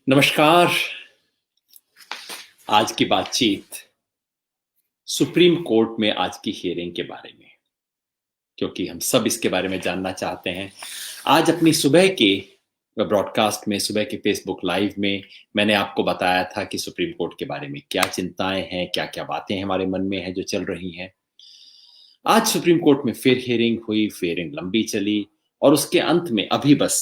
नमस्कार। आज की बातचीत सुप्रीम कोर्ट में आज की हियरिंग के बारे में, क्योंकि हम सब इसके बारे में जानना चाहते हैं। आज अपनी सुबह के ब्रॉडकास्ट में, सुबह के फेसबुक लाइव में मैंने आपको बताया था कि सुप्रीम कोर्ट के बारे में क्या चिंताएं हैं, क्या क्या बातें हमारे मन में हैं जो चल रही हैं। आज सुप्रीम कोर्ट में फिर हियरिंग हुई, हियरिंग लंबी चली और उसके अंत में अभी बस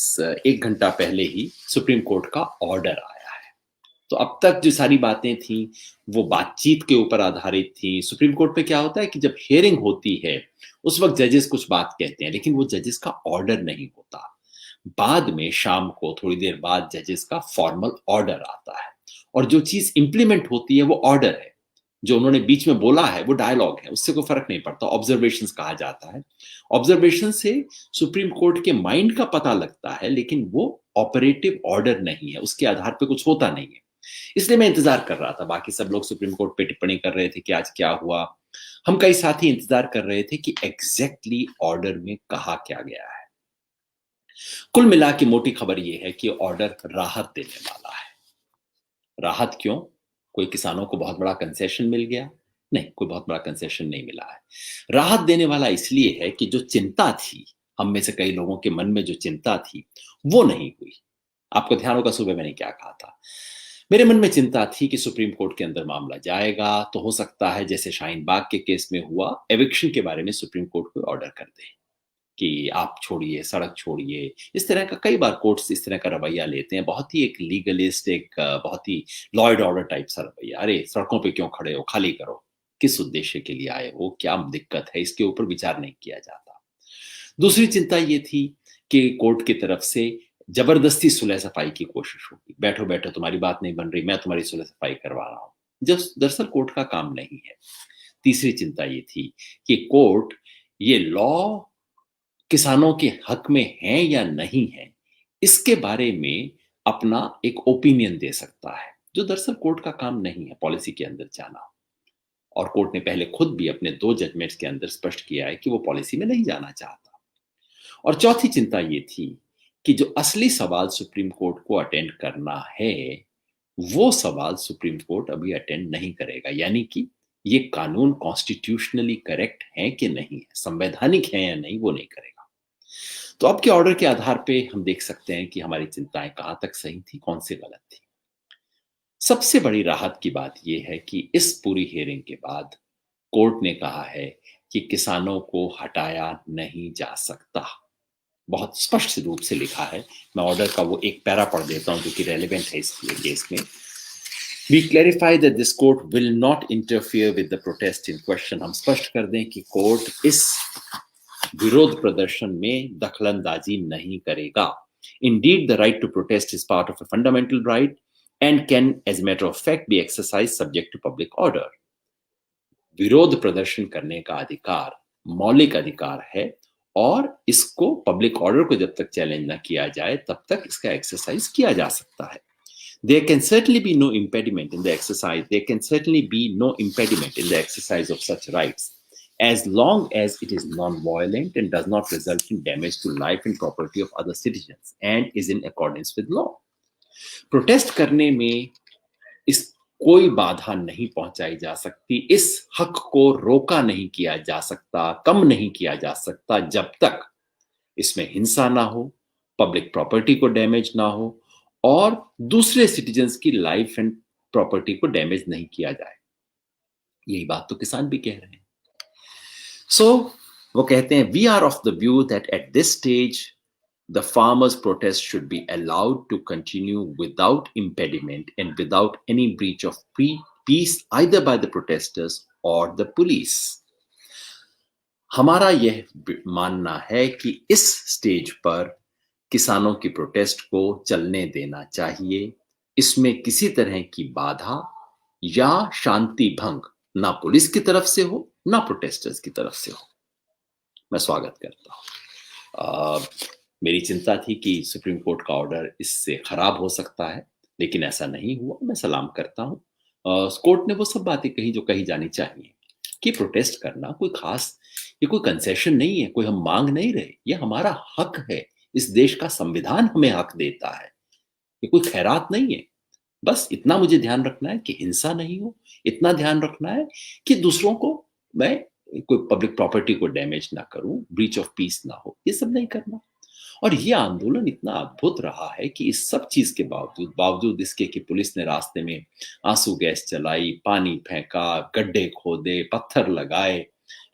1 घंटा पहले ही सुप्रीम कोर्ट का ऑर्डर आया है। तो अब तक जो सारी बातें थी वो बातचीत के ऊपर आधारित थी। सुप्रीम कोर्ट पे क्या होता है कि जब हियरिंग होती है उस वक्त जजेस कुछ बात कहते हैं, लेकिन वो जजेस का ऑर्डर नहीं होता। बाद में शाम को थोड़ी देर बाद जजेस का फॉर्मल ऑर्डर आता है और जो चीज इंप्लीमेंट होती है वो ऑर्डर है। जो उन्होंने बीच में बोला है वो डायलॉग है, उससे कोई फर्क नहीं पड़ता। ऑब्जर्वेशंस कहा जाता है। ऑब्जर्वेशन से सुप्रीम कोर्ट के माइंड का पता लगता है, लेकिन वो ऑपरेटिव ऑर्डर नहीं है, उसके आधार पे कुछ होता नहीं है। इसलिए मैं इंतजार कर रहा था। बाकी सब लोग सुप्रीम कोर्ट पे टिप्पणी कर रहे थे कि आज क्या हुआ। हम कई साथी इंतजार कर रहे थे कि एग्जैक्टली ऑर्डर में कहा क्या गया है। कुल मिला के मोटी खबर यह है कि ऑर्डर राहत देने वाला है। राहत क्यों? कोई किसानों को बहुत बड़ा कंसेशन मिल गया? नहीं, कोई बहुत बड़ा कंसेशन नहीं मिला है। राहत देने वाला इसलिए है कि जो चिंता थी, हम में से कई लोगों के मन में जो चिंता थी वो नहीं हुई। आपको ध्यान होगा सुबह मैंने क्या कहा था। मेरे मन में चिंता थी कि सुप्रीम कोर्ट के अंदर मामला जाएगा तो हो सकता है जैसे शाहीन बाग के केस में हुआ, एविक्शन के बारे में सुप्रीम कोर्ट कोई ऑर्डर कर दे कि आप छोड़िए, सड़क छोड़िए। इस तरह का कई बार कोर्ट्स इस तरह का रवैया लेते हैं, बहुत ही एक लीगलिस्ट, एक बहुत ही लॉ एंड ऑर्डर टाइप सा रवैया। अरे सड़कों पे क्यों खड़े हो, खाली करो। किस उद्देश्य के लिए आए हो, क्या दिक्कत है, इसके ऊपर विचार नहीं किया जाता। दूसरी चिंता ये थी कि कोर्ट की तरफ से जबरदस्ती सुलह सफाई की कोशिश होगी। बैठो बैठो, तुम्हारी बात नहीं बन रही, मैं तुम्हारी सुलह सफाई करवा रहा हूं, जो दरअसल कोर्ट का काम नहीं है। तीसरी चिंता ये थी कि कोर्ट ये लॉ किसानों के हक में है या नहीं है, इसके बारे में अपना एक ओपिनियन दे सकता है, जो दरअसल कोर्ट का काम नहीं है पॉलिसी के अंदर जाना। और कोर्ट ने पहले खुद भी अपने 2 जजमेंट्स के अंदर स्पष्ट किया है कि वो पॉलिसी में नहीं जाना चाहता। और चौथी चिंता ये थी कि जो असली सवाल सुप्रीम कोर्ट को अटेंड करना है वो सवाल सुप्रीम कोर्ट अभी अटेंड नहीं करेगा। यानी कि ये कानून कॉन्स्टिट्यूशनली करेक्ट है कि नहीं है, संवैधानिक है या नहीं, वो नहीं करेगा। तो अब के ऑर्डर के आधार पे हम देख सकते हैं कि हमारी चिंताएं कहां तक सही थी, कौन सी गलत थी। सबसे बड़ी राहत की बात यह है कि इस पूरी हियरिंग के बाद कोर्ट ने कहा है कि किसानों को हटाया नहीं जा सकता। बहुत स्पष्ट रूप से लिखा है। मैं ऑर्डर का वो एक पैरा पढ़ देता हूं जो कि रेलेवेंट है इस केस में। We clarify that this court will not interfere with the protest in question. हम स्पष्ट कर दें कि कोर्ट इस विरोध प्रदर्शन में दखलंदाजी नहीं करेगा। Indeed, the right to protest is part of a fundamental right and can, as a matter of fact, be exercised subject to public order. विरोध प्रदर्शन करने का अधिकार मौलिक अधिकार है और इसको पब्लिक ऑर्डर को जब तक चैलेंज ना किया जाए तब तक इसका एक्सरसाइज किया जा सकता है। There can certainly be no impediment in the exercise. There can certainly be no impediment in the exercise of such rights, as long as it is non-violent and does not result in damage to life and property of other citizens and is in accordance with law. Protest करने में इस कोई बाधा नहीं पहुंचाई जा सकती, इस हक को रोका नहीं किया जा सकता, कम नहीं किया जा सकता जब तक इसमें हिंसा ना हो, पब्लिक प्रॉपर्टी को डैमेज ना हो और दूसरे सिटीजन्स की लाइफ एंड प्रॉपर्टी को डैमेज नहीं किया जाए। यही बात तो किसान भी कह रहे हैं। सो वो कहते हैं we are of the view that at this stage the farmers' protest should be allowed to continue without impediment and without any breach of peace either by the protesters or the police. हमारा यह मानना है कि इस stage पर किसानों की protest को चलने देना चाहिए। इसमें किसी तरह की बाधा या शांति भंग ना पुलिस की तरफ से हो ना प्रोटेस्टर्स की तरफ से हो। मैं स्वागत करता हूं। मेरी चिंता थी कि सुप्रीम कोर्ट का ऑर्डर इससे खराब हो सकता है, लेकिन ऐसा नहीं हुआ। मैं सलाम करता हूं। कोर्ट ने वो सब बातें कही जो कही जानी चाहिए कि प्रोटेस्ट करना कोई खास, ये कोई कंसेशन नहीं है, कोई हम मांग नहीं रहे, ये हमारा हक है। इस देश का संविधान हमें हक देता है, ये कोई खैरात नहीं है। बस इतना मुझे ध्यान रखना है कि हिंसा नहीं हो, इतना ध्यान रखना है कि दूसरों को मैं कोई पब्लिक प्रॉपर्टी को डैमेज ना करूँ, ब्रीच ऑफ पीस ना हो, ये सब नहीं करना। और ये आंदोलन इतना अद्भुत रहा है कि इस सब चीज़ के बावजूद इसके कि पुलिस ने रास्ते में आँसू गैस चलाई, पानी फेंका, गड्ढे खोदे, पत्थर लगाए,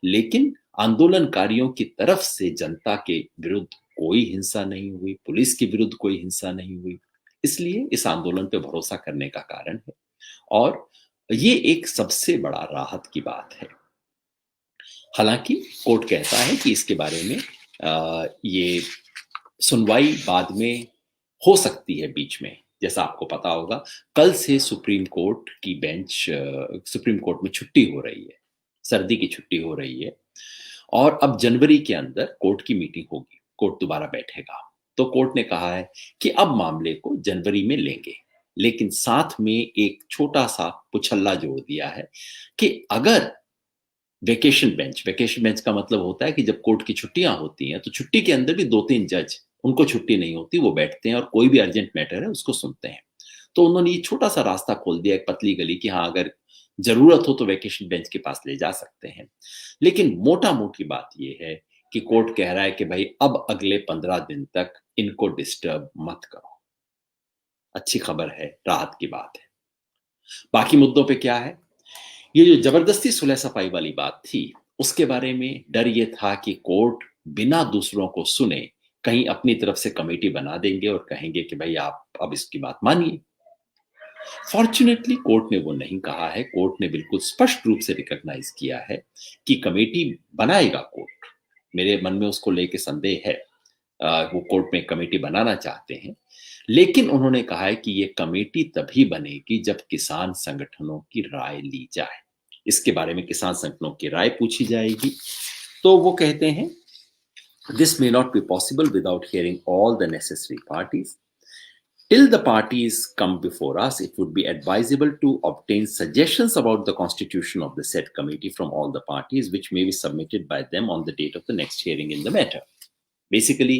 लेकिन आंदोलनकारियों की तरफ से जनता के विरुद्ध कोई हिंसा नहीं हुई, पुलिस के विरुद्ध कोई हिंसा नहीं हुई। इसलिए इस आंदोलन पे भरोसा करने का कारण है और ये एक सबसे बड़ा राहत की बात है। हालाँकि कोर्ट कहता है कि इसके बारे में ये सुनवाई बाद में हो सकती है बीच में। जैसा आपको पता होगा, कल से सुप्रीम कोर्ट की बेंच सुप्रीम कोर्ट में छुट्टी हो रही है, सर्दी की छुट्टी हो रही है और अब जनवरी के अंदर कोर्ट की मीटिंग होगी, कोर्ट दोबारा बैठेगा। तो कोर्ट ने कहा है कि अब मामले को जनवरी में लेंगे, लेकिन साथ में एक छोटा-सा पुछल्ला जोड़ दिया है कि अगर वेकेशन बेंच का मतलब होता है कि जब कोर्ट की छुट्टियाँ होती हैं, तो छुट्टी के अंदर भी 2-3 जज, उनको छुट्टी नहीं होती, वो बैठते हैं और कोई भी अर्जेंट मैटर है, उसको सुनते हैं। तो उन्होंने ये छोटा-सा रास्ता खोल दिया, एक पतली गली कि हाँ, अगर ज़रूरत हो तो वेकेशन बेंच के पास ले जा सकते हैं। लेकिन मोटा-मोटी बात ये है कि कोर्ट कह रहा है कि भई अब अगले 15 दिन तक इनको डिस्टर्ब मत करो। अच्छी खबर है, राहत की बात है। बाकी मुद्दों पे क्या है? ये जो ज़बरदस्ती सुलह सफाई वाली बात थी, उसके बारे में डर ये था कि कोर्ट बिना दूसरों को सुने कहीं अपनी तरफ से कमेटी बना देंगे और कहेंगे कि भई आप अब इसकी बात मानिए। फॉर्च्यूनेटली कोर्ट ने वो नहीं कहा है, कोर्ट ने बिल्कुल स्पष्ट रूप से रिकॉग्नाइज़ किया है कि कमेटी बनाएगा कोर्ट। मेरे मन में उसको लेके संदेह है। वो कोर्ट में कमेटी बनाना चाहते हैं, लेकिन उन्होंने कहा है कि ये कमेटी तभी बनेगी जब किसान संगठनों की राय ली जाए। इसके बारे में किसान संगठनों की राय पूछी जाएगी। तो वो कहते हैं, this may not be possible without hearing all the necessary parties. Till the parties come before us, it would be advisable to obtain suggestions about the constitution of the said committee from all the parties, which may be submitted by them on the date of the next hearing in the matter. Basically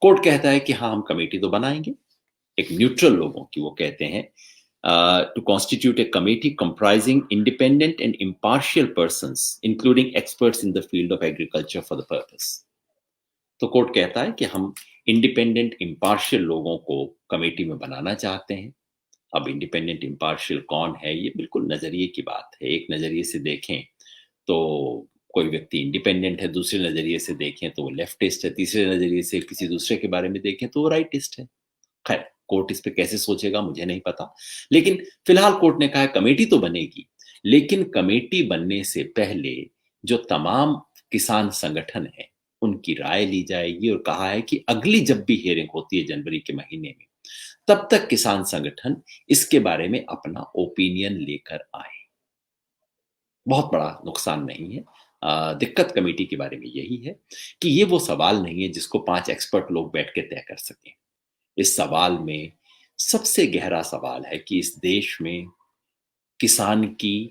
court कहता है कि हाँ, हम committee तो बनाएंगे, एक neutral लोगों की, वो कहते हैं to constitute a committee comprising independent and impartial persons including experts in the field of agriculture for the purpose. तो कोर्ट कहता है कि हम इंडिपेंडेंट इम्पार्शियल लोगों को कमेटी में बनाना चाहते हैं। अब इंडिपेंडेंट इम्पार्शियल कौन है, ये बिल्कुल नजरिए की बात है। एक नजरिए से देखें तो कोई व्यक्ति इंडिपेंडेंट है, दूसरे नजरिए से देखें तो वो लेफ्टिस्ट है, तीसरे नजरिए से किसी दूसरे के बारे में देखें तो वो राइटिस्ट है। खैर, कोर्ट इस पे कैसे सोचेगा मुझे नहीं पता, लेकिन फिलहाल कोर्ट ने कहा है कमेटी तो बनेगी, लेकिन कमेटी बनने से पहले जो तमाम किसान संगठन है उनकी राय ली जाएगी और कहा है कि अगली जब भी हियरिंग होती है जनवरी के महीने में, तब तक किसान संगठन इसके बारे में अपना ओपिनियन लेकर आए। बहुत बड़ा नुकसान नहीं है। दिक्कत कमेटी के बारे में यही है कि ये वो सवाल नहीं है जिसको 5 एक्सपर्ट लोग बैठ के तय कर सकें। इस सवाल में सबसे गहरा सवाल है कि इस देश में किसान की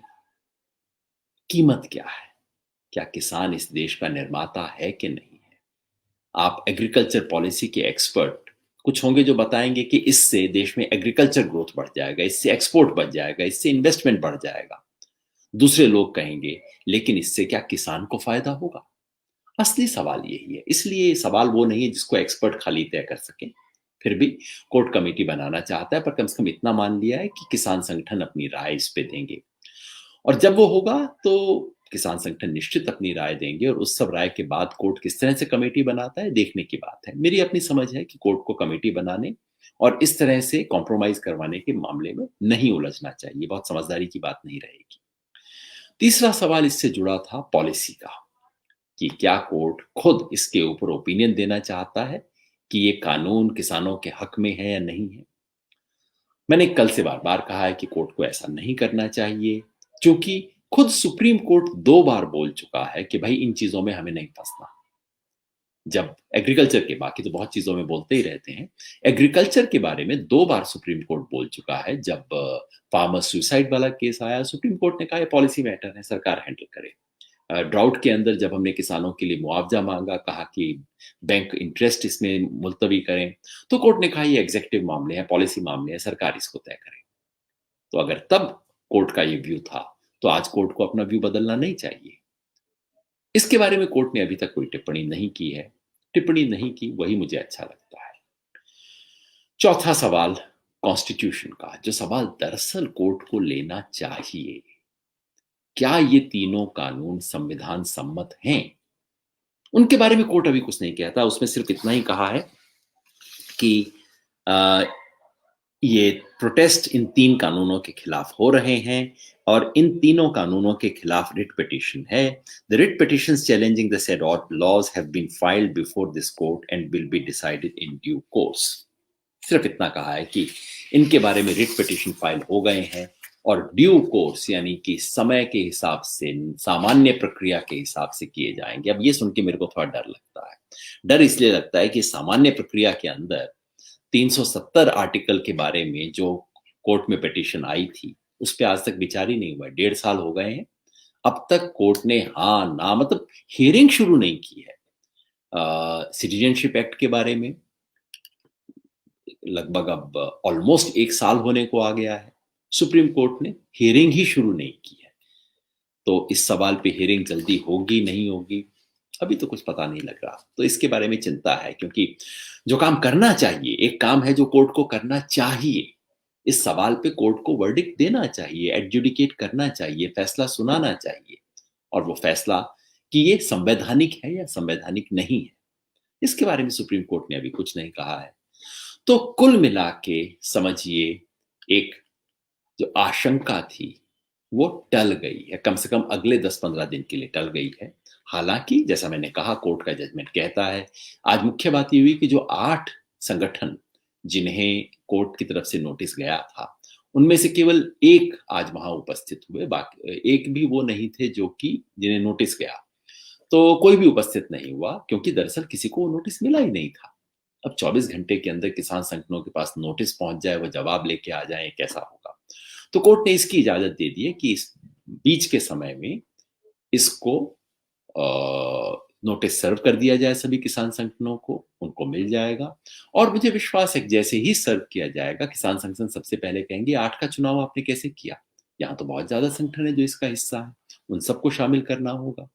कीमत क्या है? क्या किसान इस देश का निर्माता है कि नहीं है? आप एग्रीकल्चर पॉलिसी के एक्सपर्ट कुछ होंगे जो बताएंगे कि इससे देश में एग्रीकल्चर ग्रोथ बढ़ जाएगा, इससे एक्सपोर्ट बढ़ जाएगा, इससे इन्वेस्टमेंट बढ़ जाएगा। दूसरे लोग कहेंगे, लेकिन इससे क्या किसान को फायदा होगा? असली सवाल यही है। इसलिए सवाल वो नहीं है जिसको एक्सपर्ट खाली तय कर सके। फिर भी कोर्ट कमेटी बनाना चाहता है, पर कम से कम इतना मान लिया है कि किसान संगठन अपनी राय इस पे देंगे और जब वो होगा तो किसान संगठन निश्चित अपनी राय देंगे और उस सब राय के बाद कोर्ट किस तरह से कमेटी बनाता है देखने की बात है। मेरी अपनी समझ है कि कोर्ट को कमेटी बनाने और इस तरह से कॉम्प्रोमाइज करवाने के मामले में नहीं उलझना चाहिए। बहुत समझदारी की बात नहीं रहेगी। तीसरा सवाल इससे जुड़ा था पॉलिसी का, कि क्या कोर्ट खुद इसके ऊपर ओपिनियन देना चाहता है कि ये कानून किसानों के हक में है या नहीं है। मैंने कल से बार बार कहा है कि कोर्ट को ऐसा नहीं करना चाहिए, क्योंकि खुद सुप्रीम कोर्ट 2 बार बोल चुका है कि भाई इन चीजों में हमें नहीं फंसना। जब एग्रीकल्चर के, बाकी तो बहुत चीजों में बोलते ही रहते हैं, एग्रीकल्चर के बारे में 2 बार सुप्रीम कोर्ट बोल चुका है। जब फार्मर सुसाइड वाला केस आया, सुप्रीम कोर्ट ने कहा पॉलिसी मैटर है, सरकार हैंडल करे। ड्राउट के अंदर जब हमने किसानों के लिए मुआवजा मांगा, कहा कि बैंक इंटरेस्ट इसमें मुलतवी करें, तो कोर्ट ने कहा ये एग्जीक्यूटिव मामले हैं, पॉलिसी मामले हैं, सरकार इसको तय करे। तो अगर तब कोर्ट का ये व्यू था, तो आज कोर्ट को अपना व्यू बदलना नहीं चाहिए। इसके बारे में कोर्ट ने अभी तक कोई टिप्पणी नहीं की है। टिप्पणी नहीं की, वही मुझे अच्छा लगता है। चौथा सवाल कॉन्स्टिट्यूशन का, जो सवाल दरअसल कोर्ट को लेना चाहिए, क्या ये तीनों कानून संविधान सम्मत हैं? उनके बारे में कोर्ट अभी कुछ नहीं कहता, उसमें सिर्फ इतना ही कहा है कि अ, ये प्रोटेस्ट इन 3 कानूनों के खिलाफ हो रहे हैं और इन तीनों कानूनों के खिलाफ रिट पिटीशन है। The writ petitions challenging the said laws have been filed before this court and will be decided in due course. सिर्फ इतना कहा है कि इनके बारे में रिट पिटीशन फाइल हो गए हैं और ड्यू कोर्स यानी कि समय के हिसाब से, सामान्य प्रक्रिया के हिसाब से किए जाएंगे। अब ये सुन के मेरे को थोड़ा डर लगता है। डर इसलिए लगता है कि सामान्य प्रक्रिया के अंदर 370 आर्टिकल के बारे में जो कोर्ट में पिटीशन आई थी, उस पे आज तक विचार ही नहीं हुआ है। 1.5 साल हो गए हैं। अब तक कोर्ट ने हाँ ना मतलब हियरिंग शुरू नहीं की है। सिटीजनशिप एक्ट के बारे में लगभग अब ऑलमोस्ट 1 साल होने को आ गया है। सुप्रीम कोर्ट ने हियरिंग ही शुरू नहीं की है। तो इस सवाल पे हियरिंग जल्दी होगी नहीं होगी, अभी तो कुछ पता नहीं लग रहा। तो इसके बारे में चिंता है, क्योंकि जो काम करना चाहिए, एक काम है जो कोर्ट को करना चाहिए। इस सवाल पे कोर्ट को वर्डिक्ट देना चाहिए, एडजुडिकेट करना चाहिए, फैसला सुनाना चाहिए। और वो फैसला कि ये संवैधानिक है या संवैधानिक नहीं है, इसके बारे में सुप्रीम कोर्ट ने अभी कुछ नहीं कहा है। तो कुल मिला के समझिए, एक जो आशंका थी वो टल गई है, कम से कम अगले 10-15 दिन के लिए टल गई है। हालांकि जैसा मैंने कहा, कोर्ट का जजमेंट कहता है। आज मुख्य बात ये हुई कि जो 8 संगठन जिन्हें कोर्ट की तरफ से नोटिस गया था, उनमें से केवल एक आज वहां उपस्थित हुए, बाकी एक भी वो नहीं थे जो कि जिन्हें नोटिस गया। तो कोई भी उपस्थित नहीं हुआ, क्योंकि दरअसल किसी को नोटिस मिला ही नहीं था। अब 24 घंटे के अंदर किसान संगठनों के पास नोटिस पहुंच जाए, वो जवाब लेके आ जाए, कैसा होगा? तो कोर्ट ने इसकी इजाजत दे दी है कि इस बीच के समय में इसको नोटिस सर्व कर दिया जाए सभी किसान संगठनों को, उनको मिल जाएगा। और मुझे विश्वास है कि जैसे ही सर्व किया जाएगा, किसान संगठन सबसे पहले कहेंगे 8 का चुनाव आपने कैसे किया? यहाँ तो बहुत ज्यादा संगठन है जो इसका हिस्सा है, उन सबको शामिल करना होगा।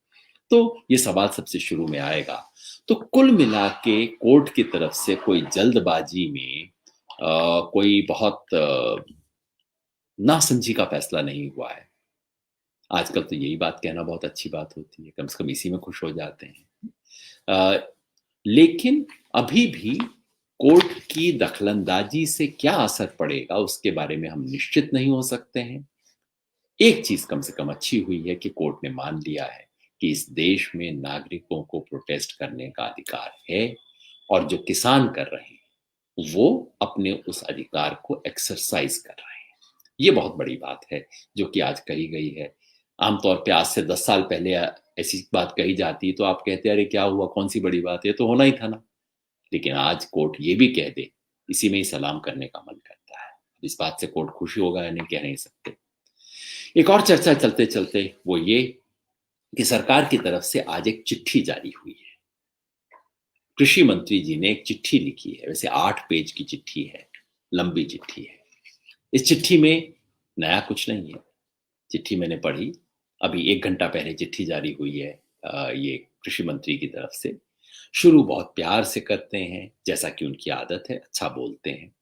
तो ये सवाल सबसे शुरू में आएगा। तो कुल मिला के कोर्ट की तरफ से कोई जल्दबाजी में कोई बहुत नासमझी का फैसला नहीं हुआ है। आजकल तो यही बात कहना बहुत अच्छी बात होती है, कम से कम इसी में खुश हो जाते हैं। लेकिन अभी भी कोर्ट की दखलंदाजी से क्या असर पड़ेगा, उसके बारे में हम निश्चित नहीं हो सकते हैं। एक चीज कम से कम अच्छी हुई है कि कोर्ट ने मान लिया है कि इस देश में नागरिकों को प्रोटेस्ट करने का अधिकार है, और जो किसान कर रहे हैं वो अपने उस अधिकार को एक्सरसाइज कर रहे हैं। ये बहुत बड़ी बात है जो कि आज कही गई है। आमतौर पे आज से 10 साल पहले ऐसी बात कही जाती तो आप कहते अरे क्या हुआ, कौन सी बड़ी बात है, तो होना ही था ना। लेकिन आज कोर्ट ये भी कह दे, इसी में ही सलाम करने का मन करता है। इस बात से कोर्ट खुशी होगा या नहीं, कह नहीं सकते। एक और चर्चा चलते चलते वो ये कि सरकार की तरफ से आज एक चिट्ठी जारी हुई है। कृषि मंत्री जी ने एक चिट्ठी लिखी है, वैसे 8 पेज की चिट्ठी है, लंबी चिट्ठी है। इस चिट्ठी में नया कुछ नहीं है। चिट्ठी मैंने पढ़ी, अभी 1 घंटा पहले चिट्ठी जारी हुई है ये कृषि मंत्री की तरफ से। शुरू बहुत प्यार से करते हैं, जैसा कि उनकी आदत है, अच्छा बोलते हैं।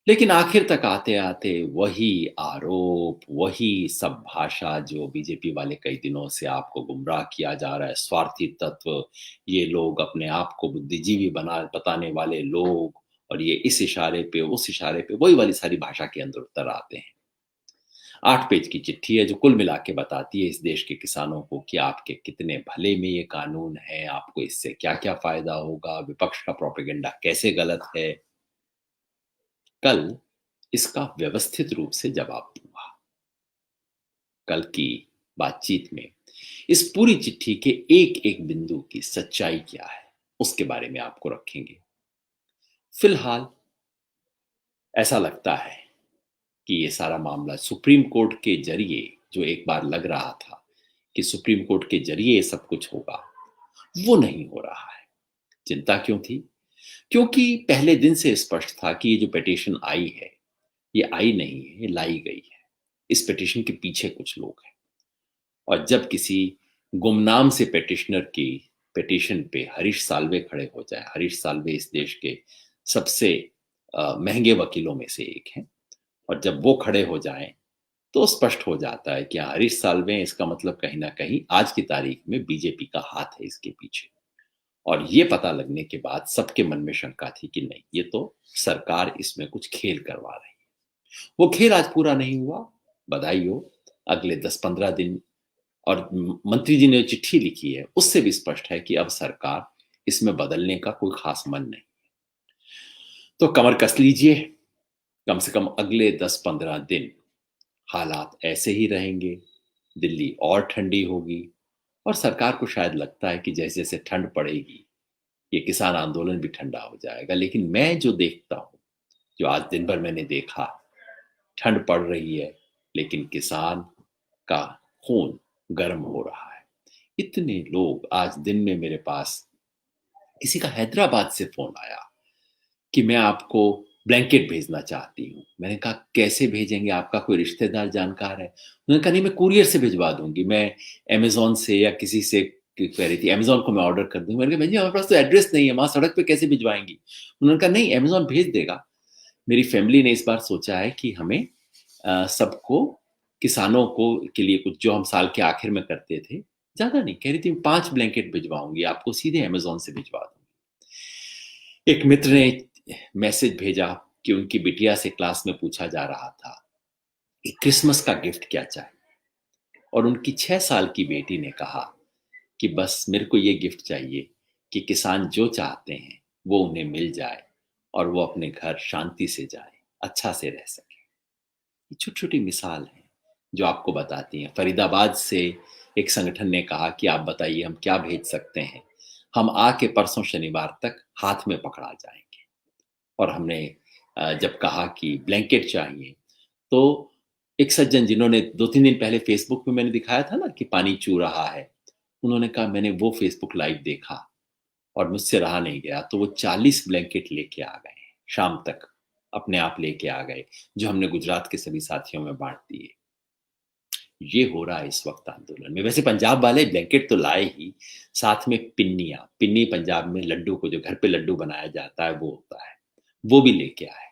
लेकिन आखिर तक आते आते वही आरोप, वही सब भाषा जो बीजेपी वाले कई दिनों से आपको गुमराह किया जा रहा है, स्वार्थी तत्व, ये लोग अपने आप को बुद्धिजीवी बना बताने वाले लोग, और ये इस इशारे पे उस इशारे पे वही वाली सारी भाषा के अंदर उतर आते हैं। 8 पेज की चिट्ठी है जो कुल मिला के बताती है इस देश के किसानों को कि आपके कितने भले में ये कानून है, आपको इससे क्या क्या फायदा होगा, विपक्ष का प्रोपेगेंडा कैसे गलत है। कल इसका व्यवस्थित रूप से जवाब दूंगा। कल की बातचीत में इस पूरी चिट्ठी के एक एक बिंदु की सच्चाई क्या है, उसके बारे में आपको रखेंगे। फिलहाल ऐसा लगता है कि ये सारा मामला सुप्रीम कोर्ट के जरिए, जो एक बार लग रहा था कि सुप्रीम कोर्ट के जरिए ये सब कुछ होगा, वो नहीं हो रहा है। चिंता क्यों थी? क्योंकि पहले दिन से स्पष्ट था कि ये जो पिटीशन आई है ये आई नहीं है, ये लाई गई है। इस पिटीशन के पीछे कुछ लोग हैं। और जब किसी गुमनाम से पिटिशनर की पिटीशन पे हरीश साल्वे खड़े हो जाए, हरीश साल्वे इस देश के सबसे महंगे वकीलों में से एक हैं, और जब वो खड़े हो जाएं तो स्पष्ट हो जाता है कि हाँ, हरीश साल्वे हैं, इसका मतलब कहीं ना कहीं आज की तारीख में बीजेपी का हाथ है इसके पीछे। और ये पता लगने के बाद सबके मन में शंका थी कि नहीं, ये तो सरकार इसमें कुछ खेल करवा रही है। वो खेल आज पूरा नहीं हुआ, बधाई हो। अगले 10-15 दिन, और मंत्री जी ने चिट्ठी लिखी है, उससे भी स्पष्ट है कि अब सरकार इसमें बदलने का कोई खास मन नहीं। तो कमर कस लीजिए, कम से कम अगले 10-15 दिन हालात ऐसे ही रहेंगे, दिल्ली और ठंडी होगी, और सरकार को शायद लगता है कि जैसे जैसे ठंड पड़ेगी ये किसान आंदोलन भी ठंडा हो जाएगा। लेकिन मैं जो देखता हूँ, जो आज दिन भर मैंने देखा, ठंड पड़ रही है लेकिन किसान का खून गर्म हो रहा है। इतने लोग आज दिन में मेरे पास, किसी का हैदराबाद से फोन आया कि मैं आपको ब्लैंकेट भेजना चाहती हूँ। मैंने कहा कैसे भेजेंगे, आपका कोई रिश्तेदार जानकार है? उन्होंने कहा नहीं, मैं कुरियर से भिजवा दूंगी, मैं अमेजोन से या किसी से, कह रही थी अमेजोन को मैं ऑर्डर कर दूंगी। मैंने कहा भैया हमारे पास तो एड्रेस नहीं है, वहां सड़क पे कैसे भिजवाएंगी? उन्होंने कहा नहीं, अमेजोन भेज देगा। मेरी फैमिली ने इस बार सोचा है कि हमें सबको, किसानों को के लिए कुछ जो हम साल के आखिर में करते थे, ज्यादा नहीं, कह रही थी 5 ब्लैंकेट भिजवाऊंगी आपको, सीधे अमेजोन से भिजवा दूंगी। एक मित्र ने मैसेज भेजा कि उनकी बिटिया से क्लास में पूछा जा रहा था कि क्रिसमस का गिफ्ट क्या चाहिए, और उनकी 6 साल की बेटी ने कहा कि बस मेरे को ये गिफ्ट चाहिए कि किसान जो चाहते हैं वो उन्हें मिल जाए और वो अपने घर शांति से जाए, अच्छा से रह सके। ये छोटी छोटी मिसाल है जो आपको बताती हैं। फरीदाबाद से एक संगठन ने कहा कि आप बताइए हम क्या भेज सकते हैं, हम आके परसों शनिवार तक हाथ में पकड़ा जाएंगे। और हमने जब कहा कि ब्लैंकेट चाहिए, तो एक सज्जन जिन्होंने 2-3 दिन पहले फेसबुक पे मैंने दिखाया था ना कि पानी चू रहा है, उन्होंने कहा मैंने वो फेसबुक लाइव देखा और मुझसे रहा नहीं गया, तो वो 40 ब्लैंकेट लेके आ गए शाम तक, अपने आप लेके आ गए, जो हमने गुजरात के सभी साथियों में बांट दिए। ये हो रहा है इस वक्त आंदोलन में। वैसे पंजाब वाले ब्लैंकेट तो लाए ही, साथ में पिन्नियां, पिन्नी पंजाब में लड्डू को, जो घर पे लड्डू बनाया जाता है वो होता है, वो भी लेके आए।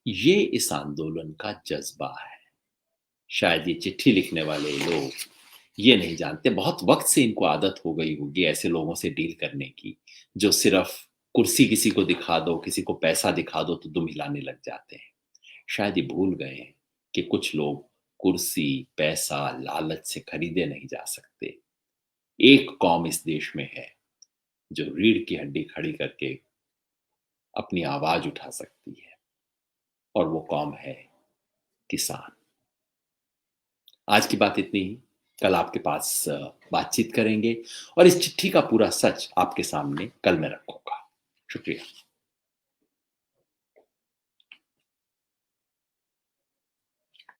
ये इस आंदोलन का जज्बा है। शायद ये चिट्ठी लिखने वाले लोग ये नहीं जानते, बहुत वक्त से इनको आदत हो गई होगी ऐसे लोगों से डील करने की, जो सिर्फ कुर्सी किसी को दिखा दो, किसी को पैसा दिखा दो तो दुम हिलाने लग जाते हैं। शायद ये भूल गए हैं कि कुछ लोग कुर्सी, पैसा, लालच से खरीदे नहीं जा सकते। एक कौम इस देश में है जो रीढ़ की हड्डी खड़ी करके अपनी आवाज उठा सकती है, और वो कौम है किसान। आज की बात इतनी ही। कल आपके पास बातचीत करेंगे और इस चिट्ठी का पूरा सच आपके सामने कल मैं रखूंगा। शुक्रिया।